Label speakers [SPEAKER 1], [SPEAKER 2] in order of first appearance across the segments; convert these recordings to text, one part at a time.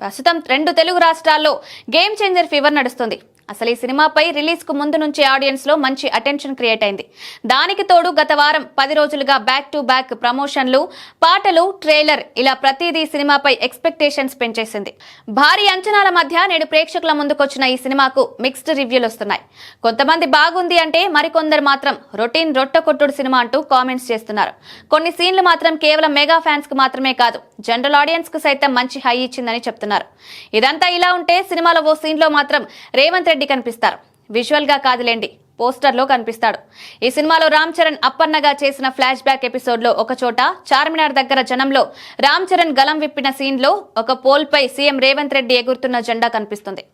[SPEAKER 1] ప్రస్తుతం 2 తెలుగు రాష్ట్రాల్లో game changer fever నడుస్తుంది. అసలు ఈ సినిమాపై రిలీజ్ కు ముందు నుంచి ఆడియన్స్ లో మంచి అటెన్షన్ క్రియేట్ అయింది. దానికి తోడు గత వారం 10 రోజులుగా బ్యాక్ టు బ్యాక్ ప్రమోషన్లు, పాటలు, ట్రైలర్ ఇలా ప్రతిదీ సినిమాపై ఎక్స్పెక్టేషన్స్ పెంచేసింది. భారీ అంచనాల మధ్య నేడు ప్రేక్షకుల ముందుకొచ్చిన ఈ సినిమాకు మిక్స్డ్ రివ్యూలు వస్తున్నాయి. కొంతమంది బాగుంది అంటే మరికొందరు మాత్రం రొటీన్ రొట్టకొట్టుడు సినిమా అంటూ కామెంట్స్ చేస్తున్నారు. కొన్ని సీన్లు మాత్రం కేవలం మెగా ఫ్యాన్స్ కు మాత్రమే కాదు, జనరల్ ఆడియన్స్ కు సైతం మంచి హై ఇచ్చిందని చెప్తున్నారు. ఇదంతా ఇలా ఉంటే సినిమాలో ఓ సీన్ లో మాత్రం రేవంత్ రెడ్డి కనిపిస్తారు. విజువల్ గా కాదులేండి, పోస్టర్ లో కనిపిస్తాడు. ఈ సినిమాలో రామ్ చరణ్ అప్పన్నగా చేసిన ఫ్లాష్ బ్యాక్ ఎపిసోడ్ లో ఒక చోట చార్మినార్ దగ్గర జనంలో రామ్ చరణ్ గలం విప్పిన సీన్ లో ఒక పోల్ పై సీఎం రేవంత్ రెడ్డి ఎగురుతున్న జెండా కనిపిస్తుంది.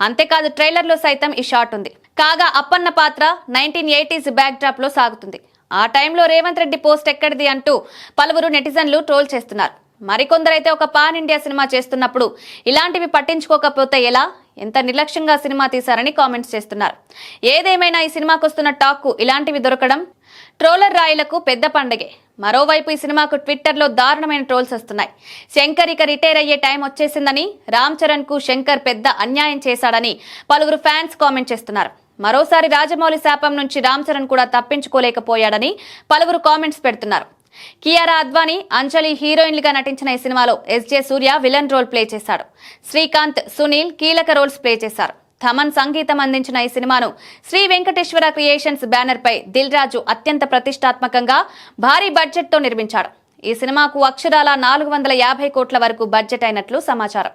[SPEAKER 1] అంతేకాదు ట్రైలర్ లో సైతం ఈ షాట్ ఉంది. కాగా అప్పన్న పాత్ర 1980s బ్యాక్ డ్రాప్ లో సాగుతుంది. ఆ టైంలో రేవంత్ రెడ్డి పోస్ట్ ఎక్కడిది అంటూ పలువురు నెటిజన్లు ట్రోల్ చేస్తున్నారు. మరికొందరైతే ఒక పాన్ ఇండియా సినిమా చేస్తున్నప్పుడు ఇలాంటివి పట్టించుకోకపోతే ఎలా, ఎంత నిర్లక్ష్యంగా సినిమా తీశారని కామెంట్స్ చేస్తున్నారు. ఏదేమైనా ఈ సినిమాకు వస్తున్న టాక్ ఇలాంటివి దొరకడం ట్రోలర్ రాయిలకు పెద్ద పండగే. మరోవైపు ఈ సినిమాకు ట్విట్టర్ లో దారుణమైన ట్రోల్స్ వస్తున్నాయి. శంకర్ ఇక రిటైర్ అయ్యే టైం వచ్చేసిందని, రామ్ చరణ్ కు శంకర్ పెద్ద అన్యాయం చేశాడని పలువురు ఫ్యాన్స్ కామెంట్ చేస్తున్నారు. మరోసారి రాజమౌళి శాపం నుంచి రామ్ చరణ్ కూడా తప్పించుకోలేకపోయాడని పలువురు కామెంట్స్ పెడుతున్నారు. కియారా అద్వానీ, అంజలి హీరోయిన్లుగా నటించిన ఈ సినిమాలో ఎస్జే సూర్య విలన్ రోల్ ప్లే చేశాడు. శ్రీకాంత్, సునీల్ కీలక రోల్స్ ప్లే చేశారు. థమన్ సంగీతం అందించిన ఈ సినిమాను శ్రీ వెంకటేశ్వర క్రియేషన్స్ బ్యానర్ పై దిల్ రాజు అత్యంత ప్రతిష్టాత్మకంగా భారీ బడ్జెట్ తో నిర్మించాడు. ఈ సినిమాకు అక్షరాల 450 కోట్ల వరకు బడ్జెట్ అయినట్లు సమాచారం.